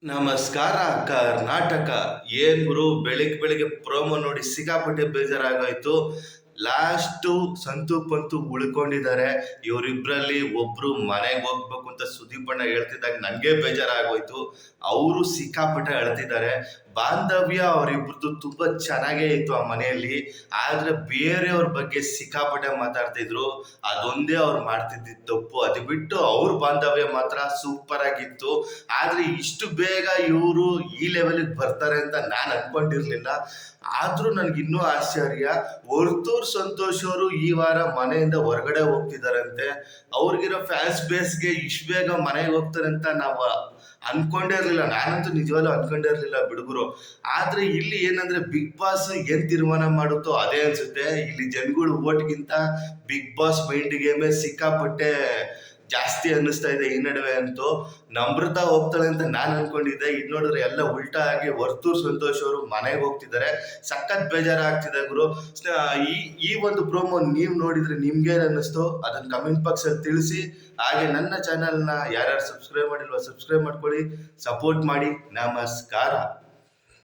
ನಮಸ್ಕಾರ ಕರ್ನಾಟಕ. ಏನ್ ಗುರು, ಬೆಳಿಗ್ಗೆ ಬೆಳಿಗ್ಗೆ ಪ್ರೋಮೋ ನೋಡಿ ಸಿಕ್ಕಾಪಟ್ಟೆ ಬೇಜಾರಾಗೋಯ್ತು. ಲಾಸ್ಟು ಸಂತು ಪಂತು ಉಳ್ಕೊಂಡಿದ್ದಾರೆ. ಇವರಿಬ್ರಲ್ಲಿ ಒಬ್ರು ಮನೆಗೆ ಹೋಗ್ಬೇಕು ಅಂತ ಸುದೀಪ್ ಅಣ್ಣ ಹೇಳ್ತಿದ್ದಾಗ ನನಗೆ ಬೇಜಾರಾಗೋಯ್ತು. ಅವರು ಸಿಕ್ಕಾಪಟ್ಟೆ ಅಳ್ತಿದ್ದಾರೆ. ಬಾಂಧವ್ಯ ಅವರಿಬ್ರದ್ದು ತುಂಬಾ ಚೆನ್ನಾಗೇ ಇತ್ತು ಆ ಮನೆಯಲ್ಲಿ. ಆದ್ರೆ ಬೇರೆಯವ್ರ ಬಗ್ಗೆ ಸಿಕ್ಕಾಪಟ್ಟೆ ಮಾತಾಡ್ತಿದ್ರು. ಅದೊಂದೇ ಅವ್ರು ಮಾಡ್ತಿದ್ದ ತಪ್ಪು. ಅದು ಬಿಟ್ಟು ಅವ್ರ ಬಾಂಧವ್ಯ ಮಾತ್ರ ಸೂಪರ್ ಆಗಿತ್ತು. ಆದ್ರೆ ಇಷ್ಟು ಬೇಗ ಇವರು ಈ ಲೆವೆಲ್ಗೆ ಬರ್ತಾರೆ ಅಂತ ನಾನು ಅನ್ಕೊಂಡಿರ್ಲಿಲ್ಲ. ಆದ್ರೂ ನನ್ಗೆ ಇನ್ನೂ ಆಶ್ಚರ್ಯ, ವರ್ತೂರ್ ಸಂತೋಷ್ ಅವರು ಈ ವಾರ ಮನೆಯಿಂದ ಹೊರಗಡೆ ಹೋಗ್ತಿದಾರಂತೆ. ಅವ್ರಿಗಿರೋ ಫ್ಯಾನ್ಸ್ ಬೇಸ್ಗೆ ಇಷ್ಟು ಬೇಗ ಮನೆಗೆ ಹೋಗ್ತಾರೆ ಅಂತ ನಾವು ಅನ್ಕೊಂಡೇ ಇರ್ಲಿಲ್ಲ. ನಾನಂತೂ ನಿಜವಾಗ್ಲೂ ಅನ್ಕೊಂಡೇ ಇರ್ಲಿಲ್ಲ ಬಿಡುಗರು. ಆದ್ರೆ ಇಲ್ಲಿ ಏನಂದ್ರೆ ಬಿಗ್ ಬಾಸ್ ಏನ್ ತೀರ್ಮಾನ ಮಾಡುತ್ತೋ ಅದೇ ಅನ್ಸುತ್ತೆ. ಇಲ್ಲಿ ಜನಗಳು ಓಟ್ಗಿಂತ ಬಿಗ್ ಬಾಸ್ ಮೈಂಡ್ ಗೇಮೇ ಸಿಕ್ಕಾಪಟ್ಟೆ ಜಾಸ್ತಿ ಅನ್ನಿಸ್ತಾ ಇದೆ ಈ ನಡುವೆ. ಅಂತೂ ನಮ್ರತಾ ಹೋಗ್ತಾಳೆ ಅಂತ ನಾನು ಅನ್ಕೊಂಡಿದ್ದೆ. ಇದು ನೋಡಿದ್ರೆ ಎಲ್ಲ ಉಲ್ಟಾ ಆಗಿ ವರ್ತೂರ್ ಸಂತೋಷ್ ಅವರು ಮನೆಗೆ ಹೋಗ್ತಿದ್ದಾರೆ. ಸಖತ್ ಬೇಜಾರಾಗ್ತಿದೆ ಗುರು. ಈ ಒಂದು ಪ್ರೋಮೋ ನೀವು ನೋಡಿದ್ರೆ ನಿಮ್ಗೇನು ಅನ್ನಿಸ್ತು ಅದನ್ನ ಕಮೆಂಟ್ ಬಾಕ್ಸ್ ಅಲ್ಲಿ ತಿಳಿಸಿ. ಹಾಗೆ ನನ್ನ ಚಾನೆಲ್ನ ಯಾರ್ಯಾರು ಸಬ್ಸ್ಕ್ರೈಬ್ ಮಾಡಿಲ್ವೋ ಸಬ್ಸ್ಕ್ರೈಬ್ ಮಾಡ್ಕೊಳ್ಳಿ, ಸಪೋರ್ಟ್ ಮಾಡಿ. ನಮಸ್ಕಾರ.